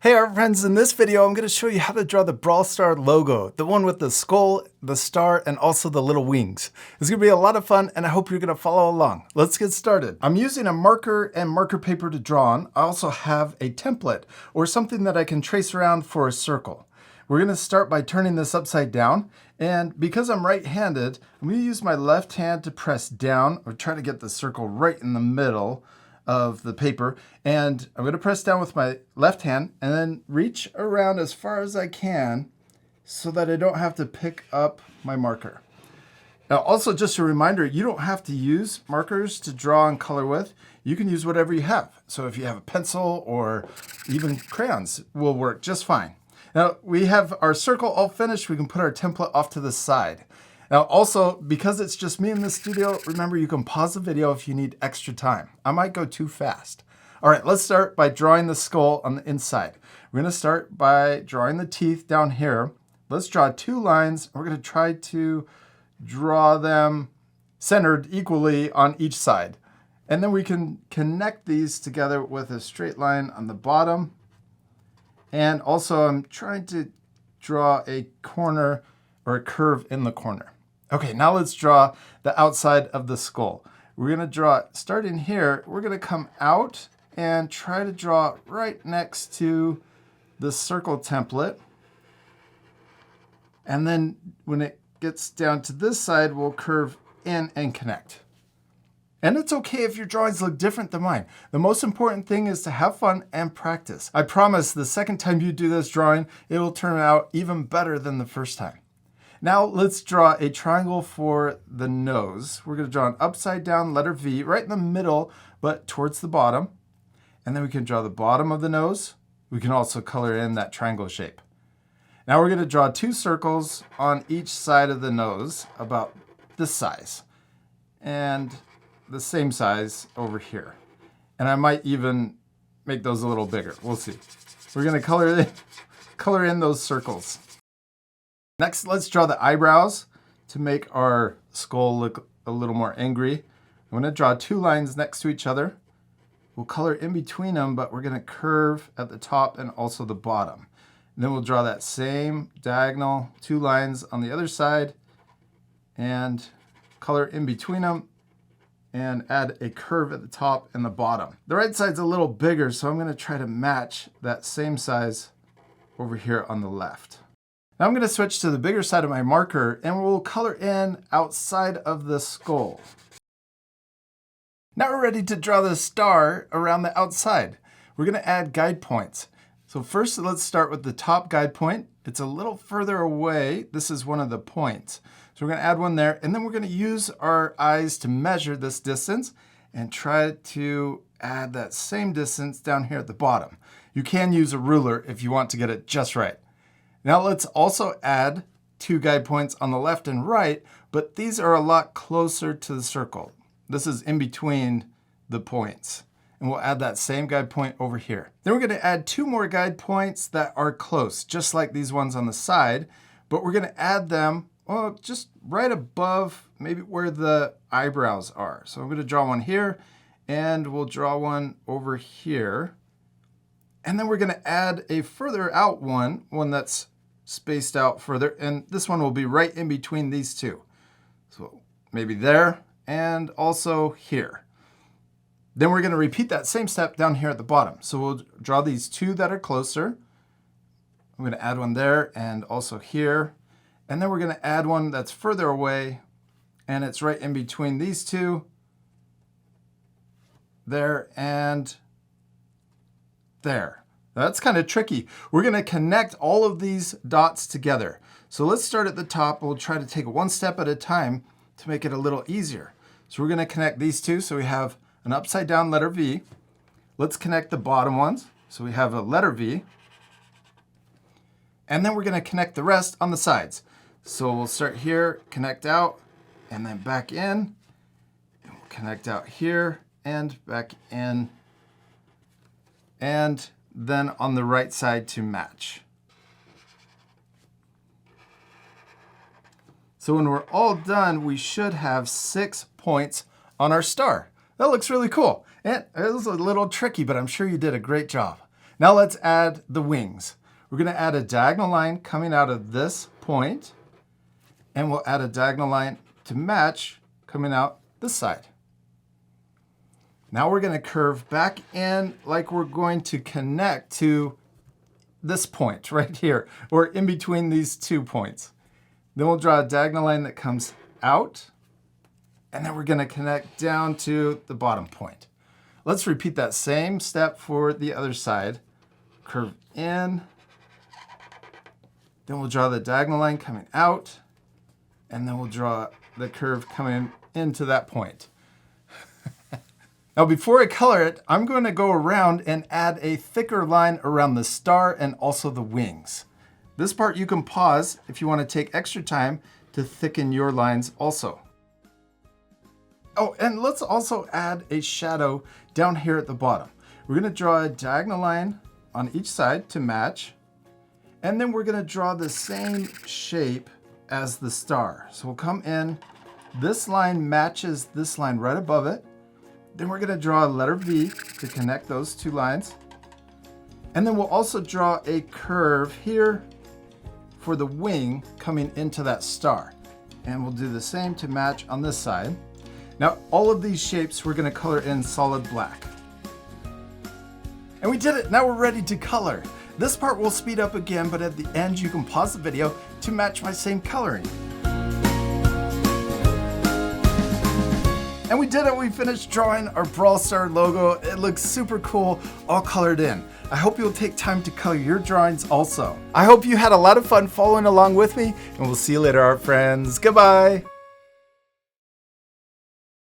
Hey our friends, in this video I'm going to show you how to draw the Brawl Star logo, the one with the skull, the star, and also the little wings. It's going to be a lot of fun and I hope you're going to follow along. Let's get started. I'm using a marker and marker paper to draw on. I also have a template or something that I can trace around for a circle. We're going to start by turning this upside down, and because I'm right-handed, I'm going to use my left hand to press down or try to get the circle right in the middle of the paper, and I'm going to press down with my left hand and then reach around as far as I can so that I don't have to pick up my marker. Now also, just a reminder, you don't have to use markers to draw and color with. You can use whatever you have. So if you have a pencil or even crayons will work just fine. Now we have our circle all finished. We can put our template off to the side. Now also, because it's just me in the studio, remember you can pause the video if you need extra time. I might go too fast. All right, let's start by drawing the skull on the inside. We're gonna start by drawing the teeth down here. Let's draw two lines. We're gonna try to draw them centered equally on each side. And then we can connect these together with a straight line on the bottom. And also I'm trying to draw a corner or a curve in the corner. Okay, now let's draw the outside of the skull. We're gonna draw, starting here, we're gonna come out and try to draw right next to the circle template. And then when it gets down to this side, we'll curve in and connect. And it's okay if your drawings look different than mine. The most important thing is to have fun and practice. I promise the second time you do this drawing, it'll turn out even better than the first time. Now let's draw a triangle for the nose. We're going to draw an upside down letter V right in the middle, but towards the bottom. And then we can draw the bottom of the nose. We can also color in that triangle shape. Now we're going to draw two circles on each side of the nose, about this size. And the same size over here. And I might even make those a little bigger. We'll see. We're going to color in those circles. Next, let's draw the eyebrows to make our skull look a little more angry. I'm going to draw two lines next to each other. We'll color in between them, but we're going to curve at the top and also the bottom. And then we'll draw that same diagonal two lines on the other side and color in between them and add a curve at the top and the bottom. The right side's a little bigger, so I'm going to try to match that same size over here on the left. Now I'm going to switch to the bigger side of my marker and we'll color in outside of the skull. Now we're ready to draw the star around the outside. We're going to add guide points. So first let's start with the top guide point. It's a little further away. This is one of the points. So we're going to add one there, and then we're going to use our eyes to measure this distance and try to add that same distance down here at the bottom. You can use a ruler if you want to get it just right. Now let's also add two guide points on the left and right, but these are a lot closer to the circle. This is in between the points. And we'll add that same guide point over here. Then we're going to add two more guide points that are close, just like these ones on the side, but we're going to add them just right above maybe where the eyebrows are. So I'm going to draw one here, and we'll draw one over here. And then we're going to add a further out one that's spaced out further, and this one will be right in between these two. So maybe there and also here. Then we're going to repeat that same step down here at the bottom. So we'll draw these two that are closer. I'm going to add one there and also here. And then we're going to add one that's further away, and it's right in between these two. There and there. That's kind of tricky. We're going to connect all of these dots together. So let's start at the top. We'll try to take one step at a time to make it a little easier. So we're going to connect these two. So we have an upside down letter V. Let's connect the bottom ones. So we have a letter V. And then we're going to connect the rest on the sides. So we'll start here, connect out, and then back in. And we'll connect out here and back in. And then on the right side to match. So when we're all done, we should have 6 points on our star. That looks really cool. And it was a little tricky, but I'm sure you did a great job. Now let's add the wings. We're going to add a diagonal line coming out of this point, and we'll add a diagonal line to match coming out this side. Now we're going to curve back in like we're going to connect to this point right here, or in between these 2 points. Then we'll draw a diagonal line that comes out, and then we're going to connect down to the bottom point. Let's repeat that same step for the other side. Curve in, then we'll draw the diagonal line coming out, and then we'll draw the curve coming into that point. Now before I color it, I'm going to go around and add a thicker line around the star and also the wings. This part you can pause if you want to take extra time to thicken your lines also. Oh, and let's also add a shadow down here at the bottom. We're going to draw a diagonal line on each side to match, and then we're going to draw the same shape as the star. So we'll come in, this line matches this line right above it. Then we're going to draw a letter V to connect those 2 lines. And then we'll also draw a curve here for the wing coming into that star. And we'll do the same to match on this side. Now, all of these shapes we're going to color in solid black. And we did it! Now we're ready to color. This part will speed up again, but at the end you can pause the video to match my same coloring. And we did it! We finished drawing our Brawl Star logo. It looks super cool, all colored in. I hope you'll take time to color your drawings also. I hope you had a lot of fun following along with me, and we'll see you later, our friends. Goodbye!